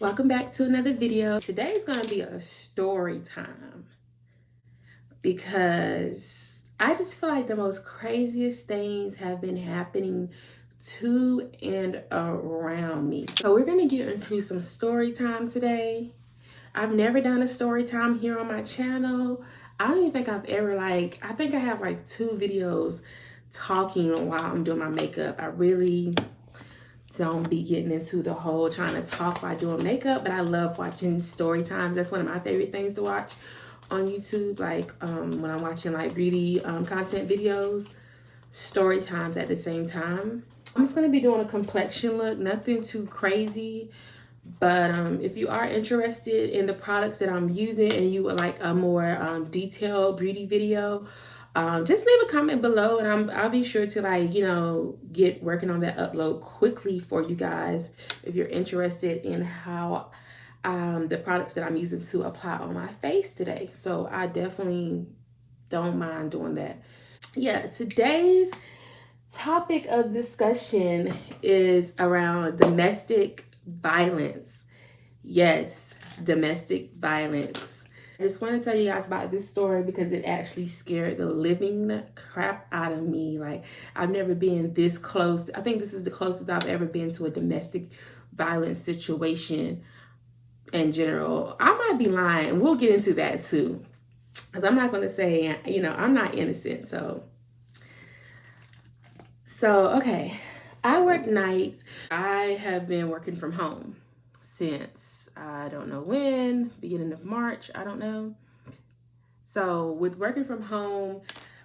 Welcome back to another video. Today is going to be a story time because I just feel like the most craziest things have been happening to and around me. So we're going to get into some story time today. I've never done a story time here on my channel. I don't even think I've ever I think I have like 2 videos talking while I'm doing my makeup. I really don't be getting into the whole trying to talk while doing makeup, but I love watching story times. That's one of my favorite things to watch on YouTube. Like when I'm watching like beauty content videos, story times at the same time. I'm just gonna be doing a complexion look, nothing too crazy. But if you are interested in the products that I'm using and you would like a more detailed beauty video, just leave a comment below and I'll be sure to get working on that upload quickly for you guys if you're interested in how the products that I'm using to apply on my face today. So I definitely don't mind doing that. Yeah, today's topic of discussion is around domestic violence. Yes, domestic violence. I just want to tell you guys about this story because it actually scared the living crap out of me. Like, I've never been this close. I think this is the closest I've ever been to a domestic violence situation in general. I might be lying. We'll get into that too. Because I'm not going to say, I'm not innocent. Okay. I work nights. I have been working from home since I don't know when, beginning of March, I don't know. So with working from home,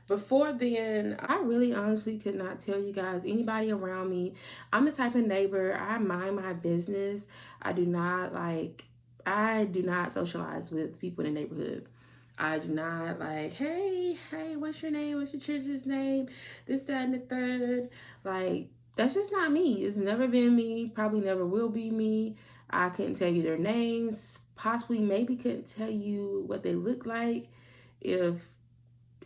before then, I really honestly could not tell you guys anybody around me. I'm the type of neighbor, I mind my business. I do not socialize with people in the neighborhood. I do not hey, what's your name? What's your church's name? This, that, and the third. Like, that's just not me. It's never been me, probably never will be me. I couldn't tell you their names, possibly maybe couldn't tell you what they look like if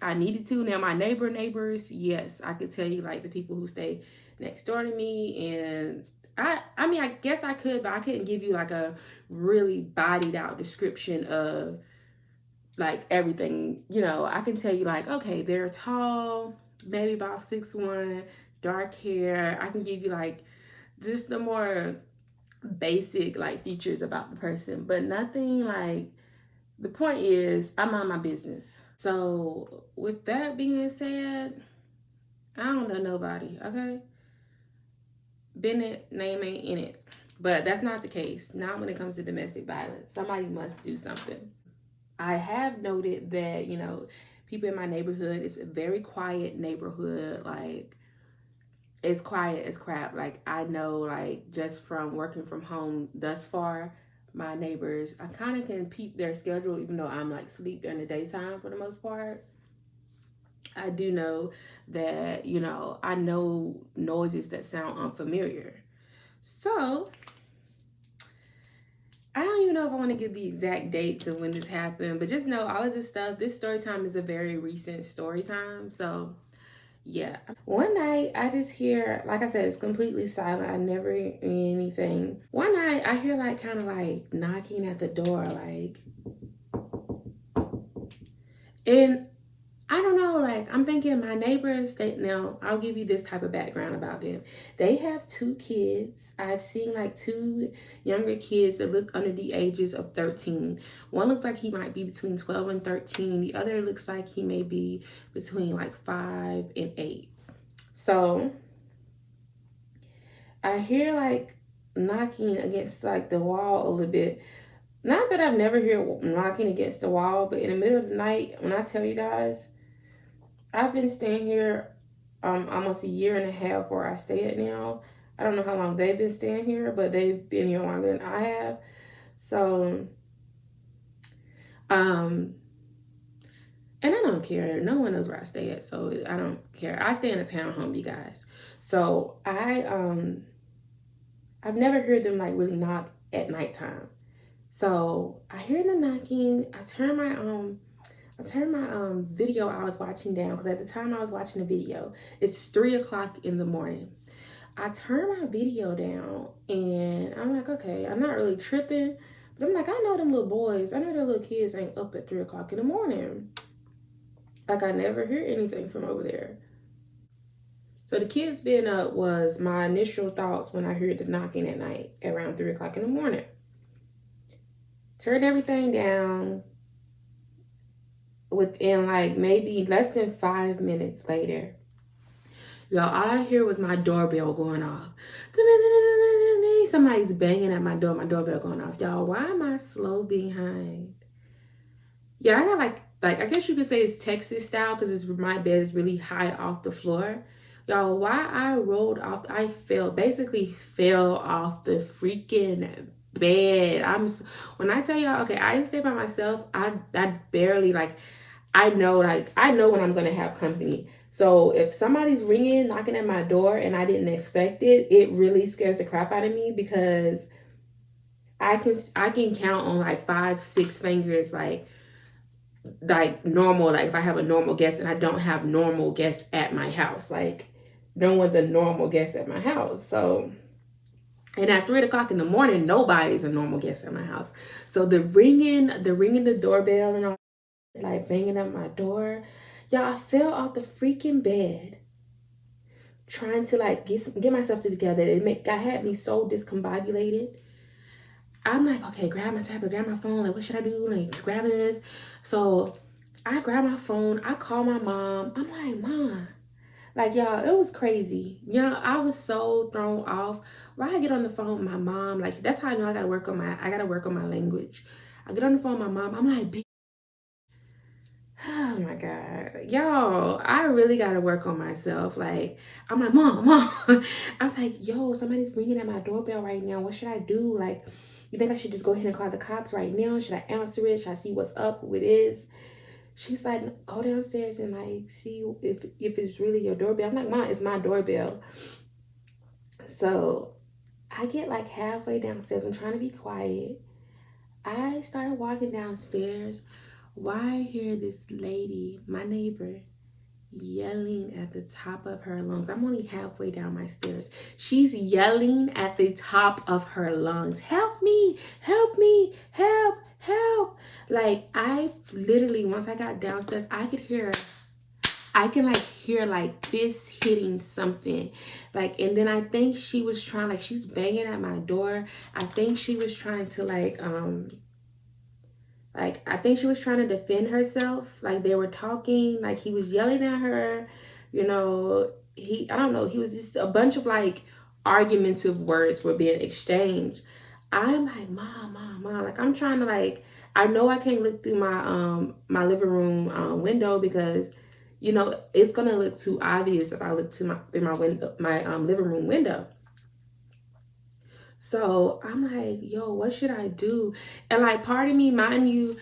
I needed to. Now, my neighbors, yes, I could tell you like the people who stay next door to me. And I mean, I guess I could, but I couldn't give you like a really bodied out description of like everything. I can tell you like, okay, they're tall, maybe about 6'1", dark hair. I can give you like just the more basic like features about the person, but nothing like, the point is I mind my business. So with that being said, I don't know nobody, okay? Bennett name ain't in it. But that's not the case. Not when it comes to domestic violence. Somebody must do something. I have noted that, people in my neighborhood, it's a very quiet neighborhood. Like, it's quiet as crap. Like, I know, like, just from working from home thus far, my neighbors, I kind of can peep their schedule, even though I'm like sleep during the daytime for the most part. I do know that, I know noises that sound unfamiliar. So I don't even know if I want to give the exact dates of when this happened, but just know all of this stuff, this story time is a very recent story time. So yeah. One night I just hear, like I said, it's completely silent. I never hear anything. One night I hear like kind of like knocking at the door, like, and I don't know, like, I'm thinking my neighbors, now I'll give you this type of background about them. They have 2 kids. I've seen like 2 younger kids that look under the ages of 13. One looks like he might be between 12 and 13. The other looks like he may be between like 5 and 8. So I hear like knocking against like the wall a little bit. Not that I've never heard knocking against the wall, but in the middle of the night, when I tell you guys, I've been staying here almost a year and a half where I stay at now. I don't know how long they've been staying here, but they've been here longer than I have. So, and I don't care. No one knows where I stay at, so I don't care. I stay in a townhome, you guys. So I've never heard them like really knock at nighttime. So I hear the knocking. I turn my video I was watching down because at the time I was watching the video, it's 3 o'clock in the morning. I turn my video down and I'm like, okay, I'm not really tripping. But I'm like, I know them little boys, I know their little kids ain't up at 3 o'clock in the morning. Like, I never hear anything from over there. So the kids being up was my initial thoughts when I heard the knocking at night around 3 o'clock in the morning. Turned everything down. Within like maybe less than 5 minutes later, y'all, all I hear was my doorbell going off. Somebody's banging at my door, my doorbell going off. Y'all, why am I slow behind? Yeah, I got like I guess you could say it's Texas style because my bed is really high off the floor. Y'all, why I rolled off, I basically fell off the freaking bed. When I tell y'all, okay, I stay by myself. I barely I know when I'm gonna have company. So if somebody's ringing, knocking at my door, and I didn't expect it, it really scares the crap out of me because I can count on like 5, 6 fingers like normal, like if I have a normal guest, and I don't have normal guests at my house. Like no one's a normal guest at my house. So, and at 3 o'clock in the morning, nobody's a normal guest at my house. So the ringing the doorbell and all, like banging at my door. Y'all, I fell off the freaking bed trying to like get myself together. God had me so discombobulated. I'm like, okay, grab my tablet, grab my phone. Like, what should I do? Like, grabbing this. So I grab my phone. I call my mom. I'm like, Mom. Like, y'all, it was crazy. You know, I was so thrown off. When I get on the phone with my mom, like, that's how I know I gotta work on my language. I get on the phone with my mom. I'm like, oh my God. Y'all, I really got to work on myself. Like, I'm like, Mom. I was like, yo, somebody's ringing at my doorbell right now. What should I do? Like, you think I should just go ahead and call the cops right now? Should I answer it? Should I see what's up, who it is? She's like, go downstairs and like see if it's really your doorbell. I'm like, Mom, it's my doorbell. So I get like halfway downstairs. I'm trying to be quiet. I started walking downstairs. Why I hear this lady, my neighbor, yelling at the top of her lungs. I'm only halfway down my stairs. She's yelling at the top of her lungs. Help me, help me, help, help. Like I literally, once I got downstairs, I can like hear like this hitting something. Like, and then I think she was trying, like she's banging at my door. I think she was trying to I think she was trying to defend herself. Like they were talking, like he was yelling at her, you know, I don't know, he was just a bunch of like argumentative words were being exchanged. I'm like, Mom, like I'm trying to I know I can't look through my living room window because you know it's gonna look too obvious if I look through my window, my living room window. So I'm like, yo, what should I do? And like part of me, mind you,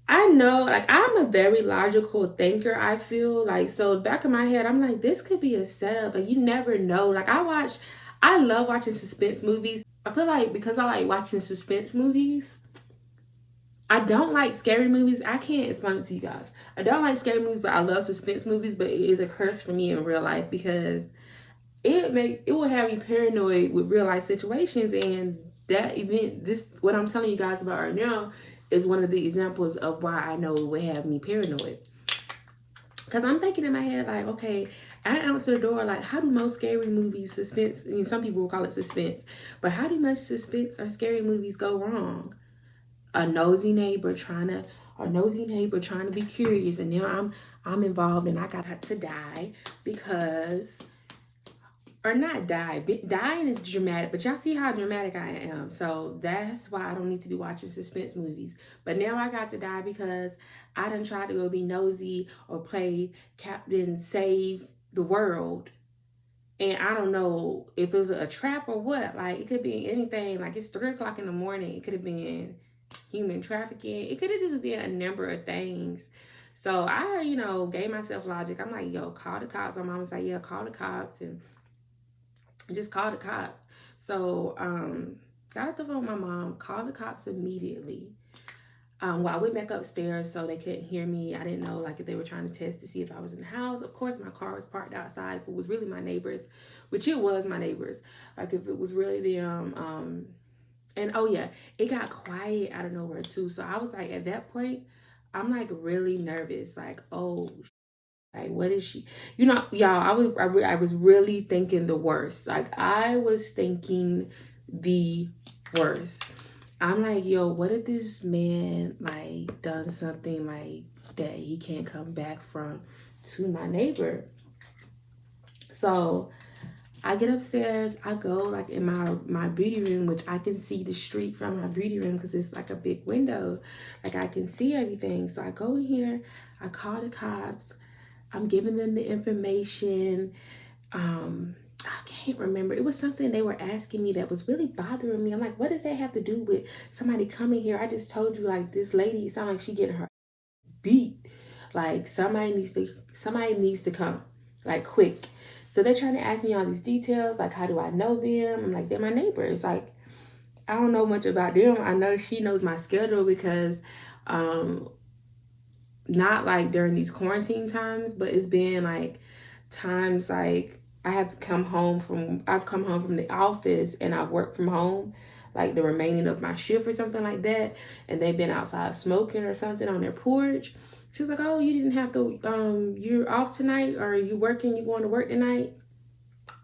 I know, like I'm a very logical thinker, I feel like. So back in my head, I'm like, this could be a setup, but you never know. Like I love watching suspense movies. I feel like because I like watching suspense movies, I don't like scary movies. I can't explain it to you guys. I don't like scary movies, but I love suspense movies, but it is a curse for me in real life because it will have you paranoid with real life situations, and that event, this what I'm telling you guys about right now is one of the examples of why I know it would have me paranoid. Because I'm thinking in my head like, okay, I answer the door, like how do most scary movies, suspense, some people will call it suspense, but how do much suspense or scary movies go wrong? A nosy neighbor trying to be curious, and now I'm involved and I got to die because, or not die. Dying is dramatic, but y'all see how dramatic I am. So that's why I don't need to be watching suspense movies. But now I got to die because I done tried to go be nosy or play Captain Save the World. And I don't know if it was a trap or what. Like it could be anything. Like it's 3 o'clock in the morning. It could have been human trafficking. It could have just been a number of things. So I, gave myself logic. I'm like, yo, call the cops. My mom was like, yeah, call the cops. And just call the cops. So got off the phone with my mom, called the cops immediately. Well, I went back upstairs so they couldn't hear me. I didn't know like if they were trying to test to see if I was in the house. Of course, my car was parked outside. If it was really my neighbors, which it was my neighbors, like if it was really them, and oh yeah, it got quiet out of nowhere too. So I was like, at that point, I'm like really nervous. Like, oh, like what is she? You know, y'all, I was really thinking the worst. Like I was thinking the worst. I'm like, yo, what if this man like done something like that he can't come back from to my neighbor? So I get upstairs, I go like in my beauty room, which I can see the street from my beauty room because it's like a big window. Like I can see everything. So I go in here, I call the cops, I'm giving them the information. I can't remember. It was something they were asking me that was really bothering me. I'm like, what does that have to do with somebody coming here? I just told you like this lady sound like she getting her beat. Like somebody needs to come. Like quick. So they're trying to ask me all these details, like how do I know them? I'm like, they're my neighbors. Like, I don't know much about them. I know she knows my schedule because not like during these quarantine times, but it's been like times like I've come home from the office and I work from home like the remaining of my shift or something like that, and they've been outside smoking or something on their porch. She was like, oh, you didn't have to you're off tonight, or you working, you going to work tonight?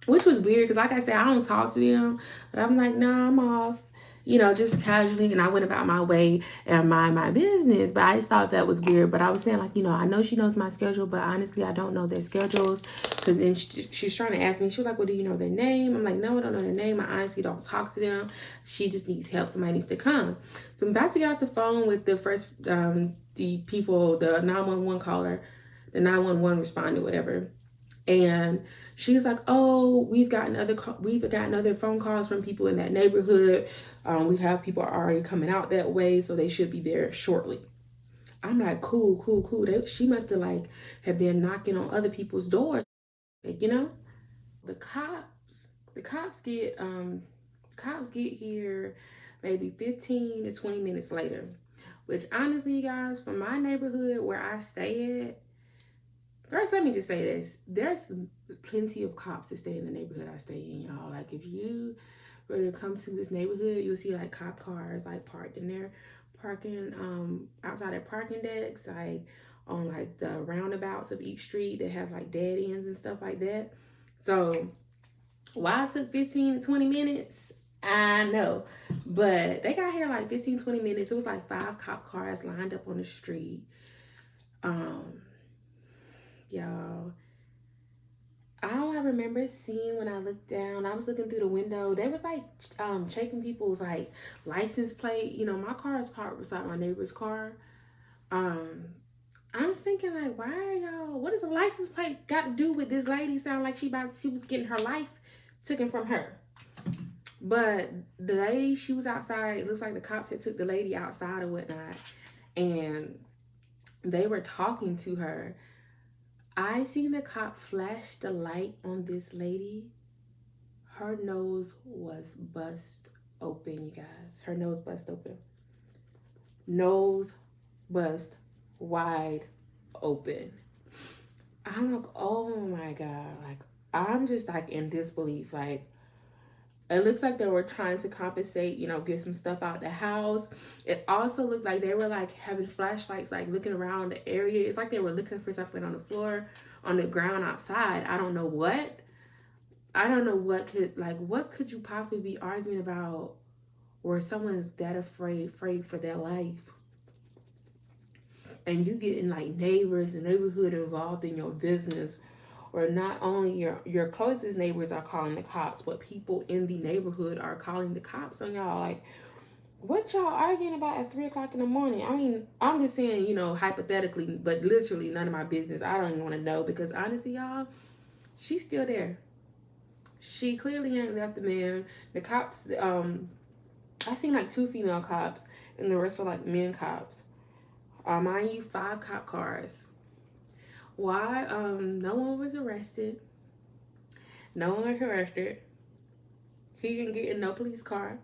Which was weird because like I said, I don't talk to them, but I'm like, nah, I'm off, you know, just casually. And I went about my way and mind my business, but I just thought that was weird. But I was saying, like, you know, I know she knows my schedule, but honestly I don't know their schedules. Because then she's trying to ask me, she was like, well, do you know their name? I'm like, no, I don't know their name. I honestly don't talk to them. She just needs help. Somebody needs to come. So I'm about to get off the phone with the first the people, the 911 caller, the 911 responded, whatever. And she's like, oh, we've gotten other phone calls from people in that neighborhood. We have people already coming out that way, so they should be there shortly. I'm like, cool, cool, cool. She must have like have been knocking on other people's doors, like, you know. The cops get here maybe 15 to 20 minutes later. Which honestly, guys, from my neighborhood where I stay at, first, let me just say this. There's plenty of cops that stay in the neighborhood I stay in, y'all. Like, if you were to come to this neighborhood, you'll see, like, cop cars, like, parked in there, parking, outside at parking decks, like, on, like, the roundabouts of each street that have, like, dead ends and stuff like that. So, why it took 15 to 20 minutes, I know. But they got here, like, 15, 20 minutes. It was, like, 5 cop cars lined up on the street. Y'all, all I remember seeing when I looked down, I was looking through the window. They was like checking people's like license plate. You know, my car is parked beside my neighbor's car. Um, I was thinking like, why are y'all? What does a license plate got to do with this lady? Sound like she was getting her life taken from her. But the lady, she was outside. It looks like the cops had took the lady outside or whatnot, and they were talking to her. I seen the cop flash the light on this lady. Her nose was bust open, you guys. Her nose bust open. Nose bust wide open. I'm like, oh my God. Like, I'm just like in disbelief. Like, it looks like they were trying to compensate, you know, get some stuff out the house. It also looked like they were like having flashlights, like looking around the area. It's like they were looking for something on the floor, on the ground outside. I don't know what. I don't know what could you possibly be arguing about where someone's that afraid for their life, and you getting like neighbors and neighborhood involved in your business, or not only your closest neighbors are calling the cops, but people in the neighborhood are calling the cops on y'all. Like, what y'all arguing about at 3 o'clock in the morning? I mean, I'm just saying, you know, hypothetically, but literally none of my business. I don't even want to know, because honestly, y'all, she's still there. She clearly ain't left the man. The cops, I seen like 2 female cops, and the rest were like men cops. Mind you, 5 cop cars. Why? No one was arrested. No one was arrested. He didn't get in no police car.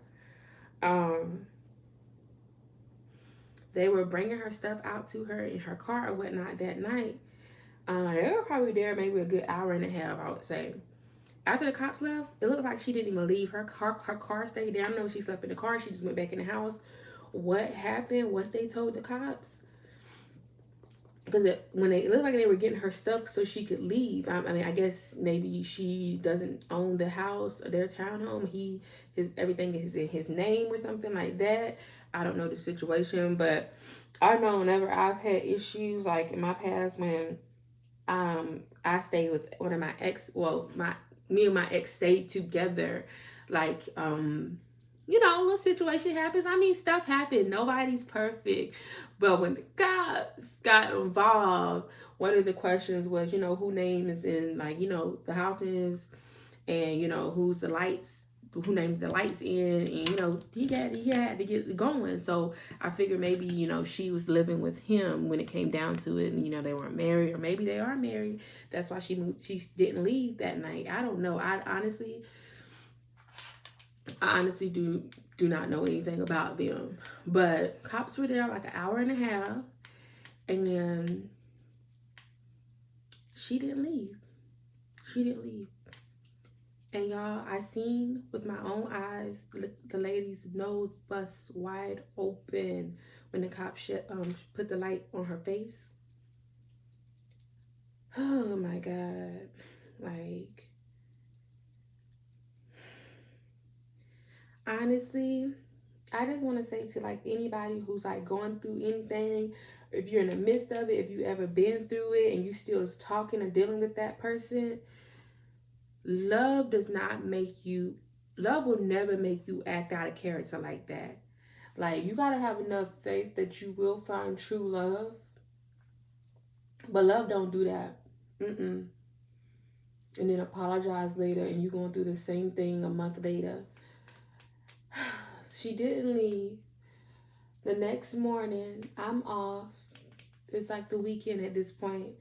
they were bringing her stuff out to her in her car or whatnot that night. They were probably there maybe a good hour and a half, I would say. After the cops left, it looked like she didn't even leave. Her car stayed there. I don't know if she slept in the car. She just went back in the house. What happened? What they told the cops? Because it looked like they were getting her stuff so she could leave. I mean, I guess maybe she doesn't own the house or their townhome. Everything is in his name or something like that. I don't know the situation, but I know whenever I've had issues like in my past when I stayed with one of my ex. Well, me and my ex stayed together. Like a little situation happens. I mean, stuff happened. Nobody's perfect. But when the cops got involved, one of the questions was, who name is in, like, the house is, and, who's the lights, who named the lights in, and, he had to get going. So I figured maybe, she was living with him when it came down to it, and, they weren't married, or maybe they are married. That's why she didn't leave that night. I don't know. I honestly do not know anything about them. But cops were there like an hour and a half, and then she didn't leave. She didn't leave. And y'all, I seen with my own eyes the lady's nose bust wide open when the cop put the light on her face. Oh my God. Like, honestly, I just want to say to like anybody who's like going through anything, if you're in the midst of it, if you ever been through it and you still talking or dealing with that person, love will never make you act out of character like that. Like, you gotta have enough faith that you will find true love. But love don't do that. And then apologize later and you going through the same thing a month later. She didn't leave. The next morning, I'm off. It's like the weekend at this point.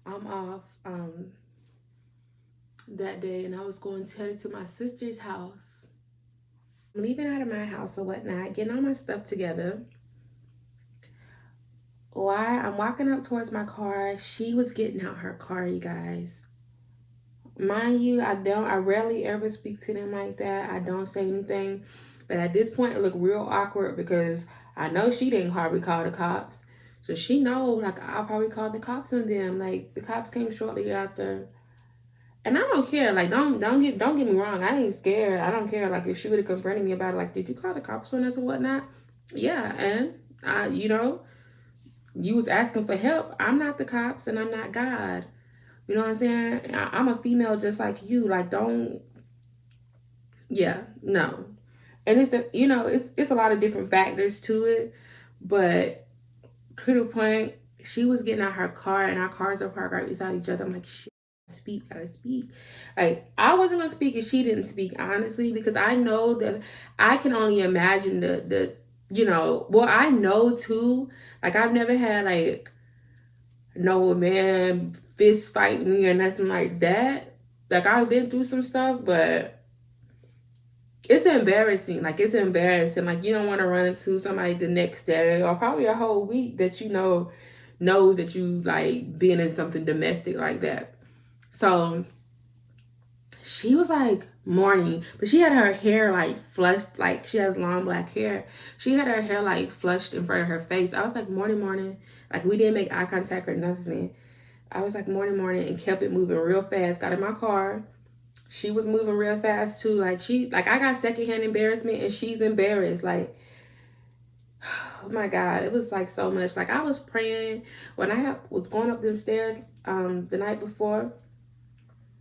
I'm off that day, and I was going to head to my sister's house. I'm leaving out of my house or whatnot, getting all my stuff together. Why? I'm walking up towards my car. She was getting out her car, you guys. Mind you, I rarely ever speak to them like that. I don't say anything. But at this point, it looked real awkward because I know she didn't probably call the cops. So she knows, like, I'll probably call the cops on them. Like, the cops came shortly after. And I don't care. Like, don't get me wrong. I ain't scared. I don't care. Like, if she would have confronted me about it, like, did you call the cops on us or whatnot? Yeah, and you was asking for help. I'm not the cops and I'm not God. You know what I'm saying? I'm a female just like you. Like, no. And it's a lot of different factors to it, but to the point, she was getting out her car and our cars are parked right beside each other. I'm like, shit, gotta speak. Like, I wasn't gonna speak if she didn't speak, honestly, because I know that I can only imagine I know too. Like, I've never had like no man fist fighting me or nothing like that. Like, I've been through some stuff, but it's embarrassing. Like, it's embarrassing. Like, you don't want to run into somebody the next day or probably a whole week that knows that you like being in something domestic like that. So she was like mourning, but she had her hair like flushed, like she has long black hair. She had her hair like flushed in front of her face. I was like, morning. Like, we didn't make eye contact or nothing. I was like, morning, and kept it moving real fast. Got in my car. She was moving real fast too. Like, I got secondhand embarrassment and she's embarrassed. Like, oh my God, it was like so much. Like, I was praying when I was going up them stairs the night before.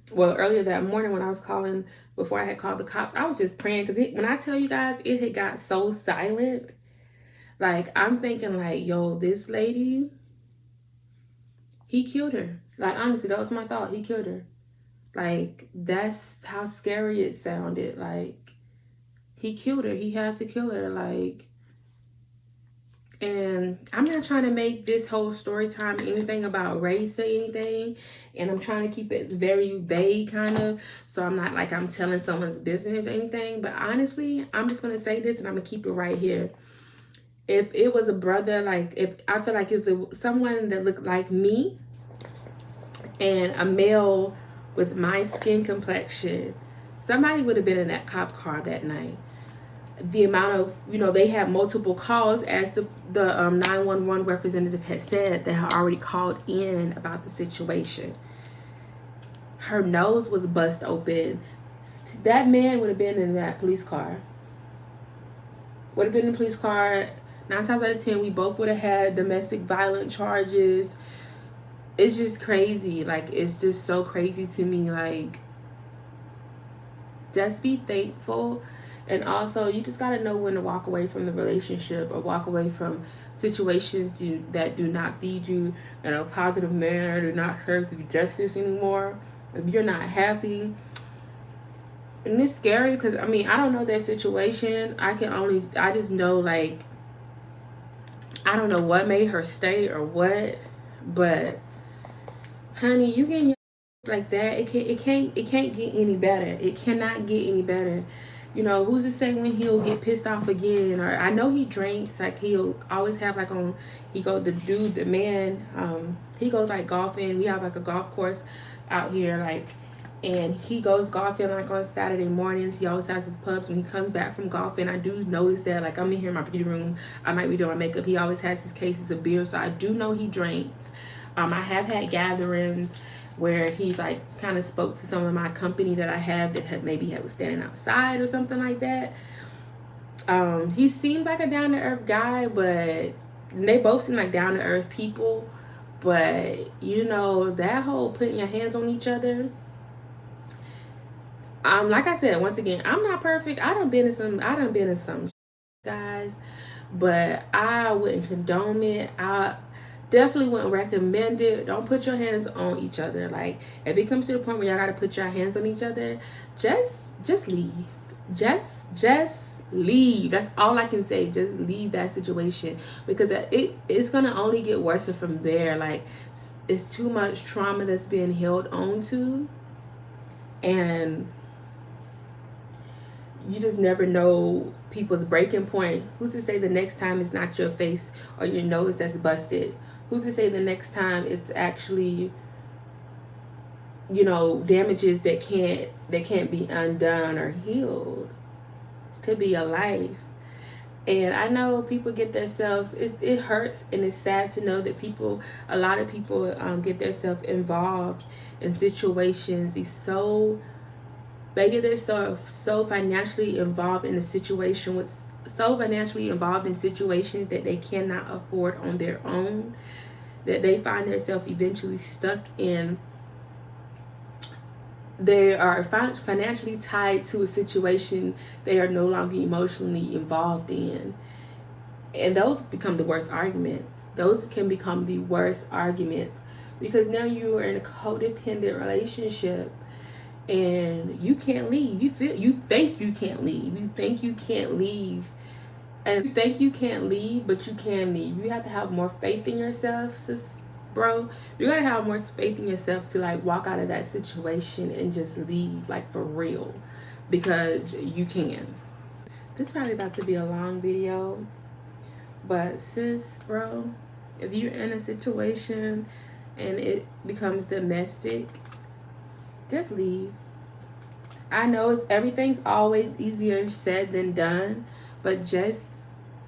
Well, earlier that morning when I was calling, before I had called the cops, I was just praying because when I tell you guys, it had got so silent. Like, I'm thinking like, yo, this lady, he killed her. Like, honestly, that was my thought. He killed her. Like, that's how scary it sounded. Like, he killed her. He has to kill her. Like, and I'm not trying to make this whole story time anything about race or anything. And I'm trying to keep it very vague, kind of. So I'm not like I'm telling someone's business or anything. But honestly, I'm just going to say this and I'm going to keep it right here. if it was a brother, like if I feel like if it was someone that looked like me and a male with my skin complexion, somebody would have been in that cop car that night. The amount of, they had multiple calls, as the 911 representative had said, that had already called in about the situation. Her nose was bust open. That man would have been in that police car. Would have been in the police car. 9 times out of 10, we both would have had domestic violence charges. It's just crazy. Like, it's just so crazy to me. Like, just be thankful. And also, you just got to know when to walk away from the relationship or walk away from situations that do not feed you in a positive manner, do not serve you justice anymore. If you're not happy, and it's scary because, I mean, I don't know their situation. I just know, like, I don't know what made her stay or what, but honey, you getting like that, it can't get any better. It cannot get any better. Who's to say when he'll get pissed off again? Or I know he drinks, like he'll always have like he goes like golfing. We have like a golf course out here, like, and he goes golfing like on Saturday mornings. He always has his pubs when he comes back from golfing. I do notice that, like, I'm in here in my beauty room, I might be doing my makeup, he always has his cases of beer, so I do know he drinks. I have had gatherings where he like kind of spoke to some of my company that I have that was standing outside or something like that. He seemed like a down-to-earth guy, but they both seem like down-to-earth people. But that whole putting your hands on each other, like I said, once again, I'm not perfect. I done been in some guys, but I wouldn't condone it. I definitely wouldn't recommend it. Don't put your hands on each other. Like, if it comes to the point where y'all gotta put your hands on each other, just leave. Just leave. That's all I can say. Just leave that situation, because it's gonna only get worse from there. Like, it's too much trauma that's being held on to, and you just never know people's breaking point. Who's to say the next time it's not your face or your nose that's busted? Who's to say the next time it's actually, damages that can't be undone or healed? Could be your life. And I know people get themselves, it hurts, and it's sad to know that a lot of people get themselves involved in situations. They get themselves so financially involved in a situation situations that they cannot afford on their own, that they find themselves eventually stuck in. They are financially tied to a situation they are no longer emotionally involved in. And those become the worst arguments. Those can become the worst arguments, because now you are in a codependent relationship and you can't leave. You think you can't leave. You think you can't leave. And you think you can't leave, but you can leave. You have to have more faith in yourself, sis, bro. You gotta have more faith in yourself to like walk out of that situation and just leave, like, for real, because you can. This is probably about to be a long video, but sis, bro, if you're in a situation and it becomes domestic, just leave. I know everything's always easier said than done, but just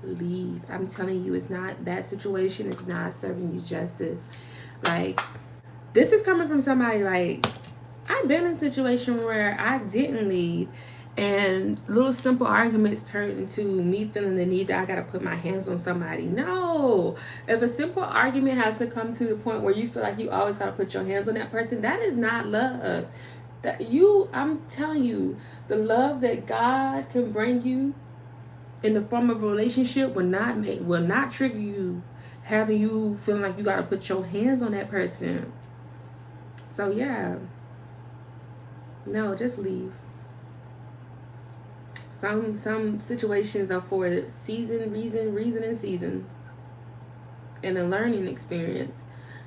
leave. I'm telling you, it's not, that situation is not serving you justice. Like, this is coming from somebody, like, I've been in a situation where I didn't leave, and little simple arguments turned into me feeling the need that I gotta put my hands on somebody. No. If a simple argument has to come to the point where you feel like you always gotta put your hands on that person, that is not love. I'm telling you, the love that God can bring you in the form of a relationship will not trigger you, having you feeling like you gotta put your hands on that person. So yeah, no, just leave. Some situations are for reason and season, and a learning experience.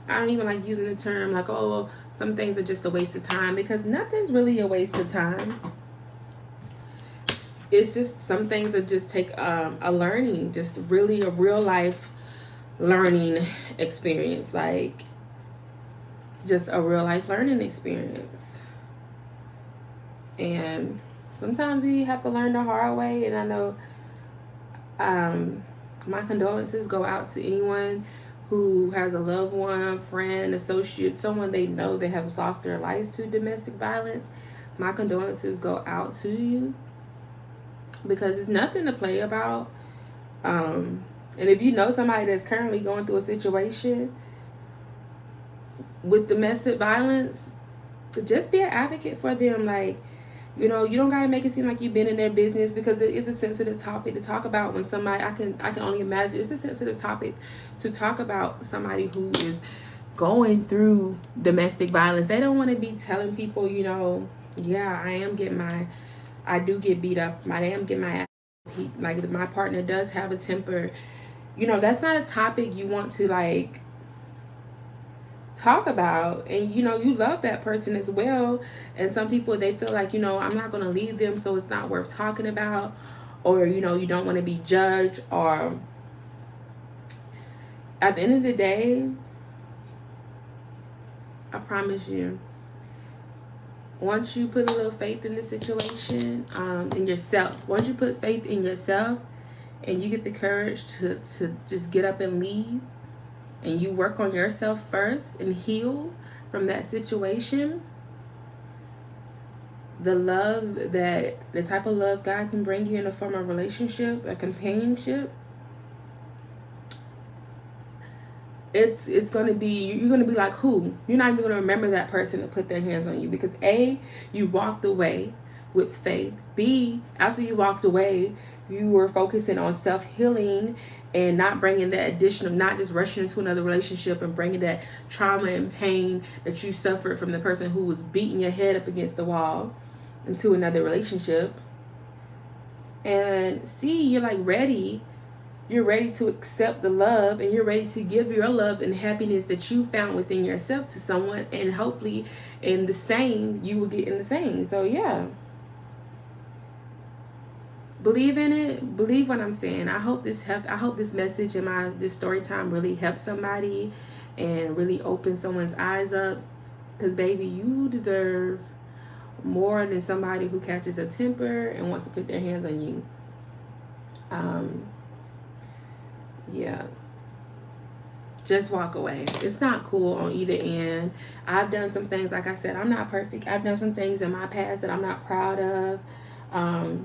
I don't even like using the term like, oh, some things are just a waste of time, because nothing's really a waste of time. it's just some things that just take a learning, just really a real life learning experience, like just a real life learning experience. And sometimes we have to learn the hard way. And I know my condolences go out to anyone who has a loved one, friend, associate, someone they know that has lost their lives to domestic violence. My condolences go out to you, because it's nothing to play about. And if you know somebody that's currently going through a situation with domestic violence, just be an advocate for them. Like, you know, you don't gotta make it seem like you've been in their business, because it is a sensitive topic to talk about when somebody, I can only imagine, it's a sensitive topic to talk about somebody who is going through domestic violence. They don't want to be telling people, you know, yeah, I do get beat up. I am getting my ass beat. Like, my partner does have a temper. You know, that's not a topic you want to like talk about. And you know, you love that person as well, and some people, they feel like, you know, I'm not going to leave them, so it's not worth talking about, or you know, you don't want to be judged. Or at the end of the day, I promise you, once you put a little faith in the situation, in yourself, once you put faith in yourself and you get the courage to just get up and leave, and you work on yourself first and heal from that situation, the type of love God can bring you in the form of relationship, a companionship, it's going to be, you're going to be like, who? You're not even going to remember that person that put their hands on you, because A, you walked away with faith. B, after you walked away, you were focusing on self-healing and not bringing that additional, not just rushing into another relationship and bringing that trauma and pain that you suffered from the person who was beating your head up against the wall into another relationship. And C, you're like ready. You're ready to accept the love, and you're ready to give your love and happiness that you found within yourself to someone, and hopefully in the same, you will get in the same. So yeah, believe in it. Believe what I'm saying. I hope this helped. I hope this message and this story time really helped somebody and really open someone's eyes up, because baby, you deserve more than somebody who catches a temper and wants to put their hands on you. Yeah, just walk away. It's not cool on either end. I've done some things, like I said, I'm not perfect. I've done some things in my past that I'm not proud of. And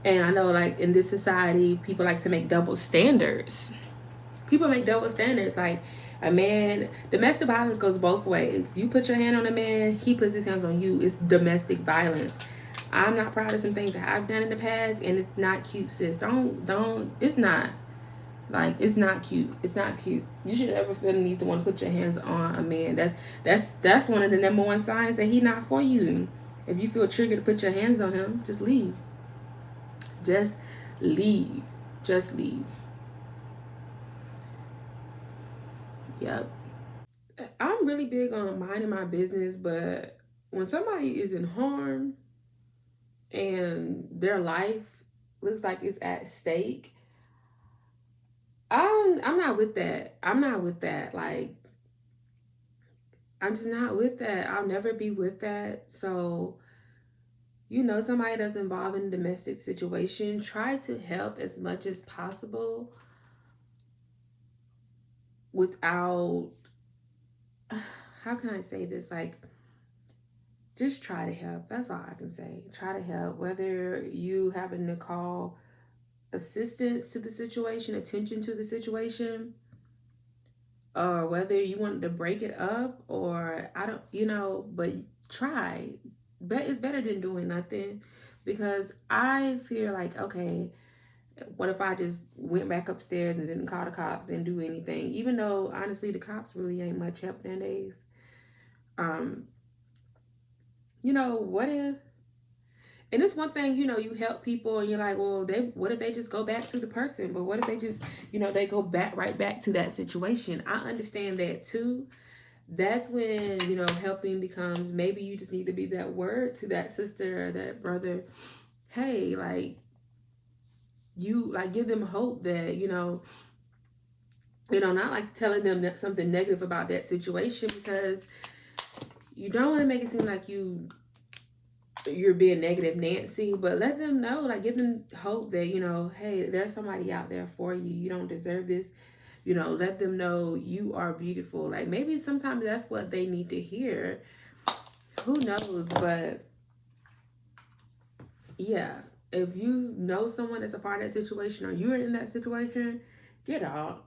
I know, like, in this society, people like to make double standards. People make double standards. Like, a man, domestic violence goes both ways. You put your hand on a man, he puts his hands on you. It's domestic violence. I'm not proud of some things that I've done in the past, and it's not cute, sis. Don't, it's not. Like, it's not cute. It's not cute. You should never feel the need to want to put your hands on a man. That's one of the number one signs that he not for you. If you feel triggered to put your hands on him, just leave. Just leave. Just leave. Yep. I'm really big on minding my business, but when somebody is in harm and their life looks like it's at stake, I'm not with that. I'm not with that. Like, I'm just not with that. I'll never be with that. So, you know, somebody that's involved in a domestic situation, try to help as much as possible without, how can I say this? Like, just try to help. That's all I can say. Try to help. Whether you having to call assistance to the situation, attention to the situation, or whether you want to break it up, or I don't, you know, but try. But it's better than doing nothing, because I feel like, okay, what if I just went back upstairs and didn't call the cops, didn't do anything? Even though, honestly, the cops really ain't much help nowadays. You know, what if, and it's one thing, you know, you help people and you're like, well, what if they just go back to the person? But what if they just, you know, they go right back to that situation? I understand that too. That's when, you know, helping becomes, maybe you just need to be that word to that sister or that brother. hey, like, you like give them hope that, not like telling them that something negative about that situation, because you don't want to make it seem like you're being negative Nancy, but let them know, like give them hope that, hey, there's somebody out there for you. You don't deserve this. Let them know you are beautiful. Like maybe sometimes that's what they need to hear. Who knows? But yeah, if you know someone that's a part of that situation or you're in that situation, get out.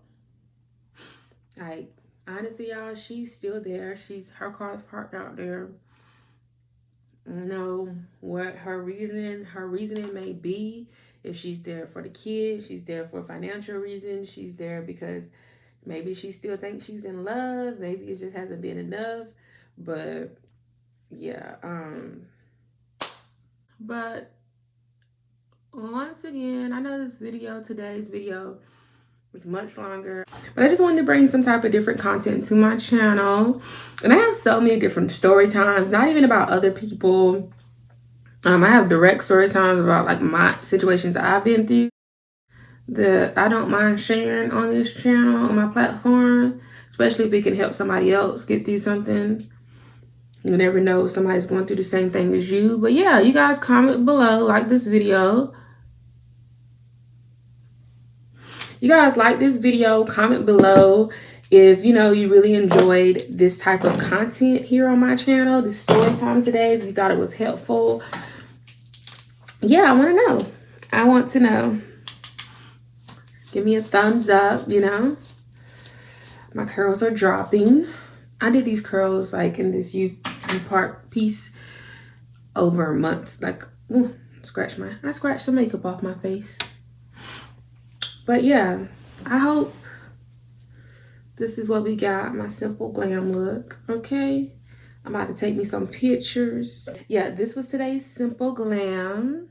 Like honestly, y'all, she's still there. Her car's parked out there. Know what her reasoning may be. If she's there for the kids, she's there for financial reasons, she's there because maybe she still thinks she's in love, maybe it just hasn't been enough. But yeah, but once again, I know today's video was much longer, but I just wanted to bring some type of different content to my channel. And I have so many different story times, not even about other people. I have direct story times about like my situations I've been through that I don't mind sharing on this channel, on my platform, especially if it can help somebody else get through something. You never know if somebody's going through the same thing as you. But yeah, you guys comment below, like this video. You guys like this video, comment below if you really enjoyed this type of content here on my channel, this story time today, if you thought it was helpful. Yeah, I want to know. I want to know. Give me a thumbs up, My curls are dropping. I did these curls like in this U-part piece over months. Like, ooh, I scratched some makeup off my face. But yeah, I hope this is what we got, my simple glam look, okay? I'm about to take me some pictures. Yeah, this was today's simple glam.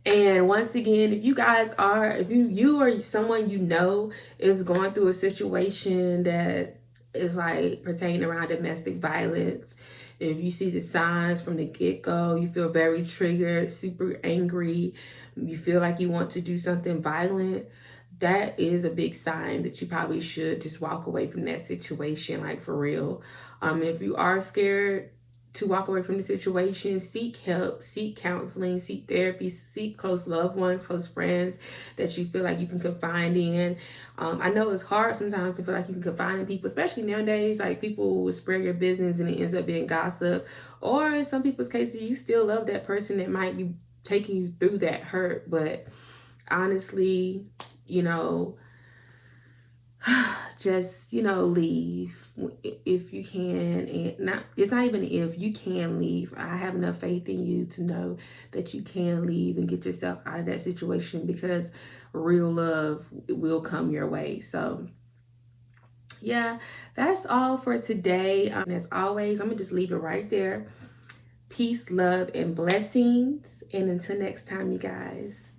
And once again, if you guys are, if you or someone is going through a situation that is like pertaining around domestic violence, if you see the signs from the get-go, you feel very triggered, super angry, you feel like you want to do something violent, that is a big sign that you probably should just walk away from that situation, like for real. If you are scared to walk away from the situation, seek help, seek counseling, seek therapy, seek close loved ones, close friends that you feel like you can confide in. I know it's hard sometimes to feel like you can confide in people, especially nowadays. Like people will spread your business and it ends up being gossip. Or in some people's cases, you still love that person that might be taking you through that hurt. But honestly, just leave if you can. And it's not even if you can leave. I have enough faith in you to know that you can leave and get yourself out of that situation, because real love will come your way. So yeah, that's all for today. As always, I'm gonna just leave it right there. Peace, love, and blessings, and until next time, you guys.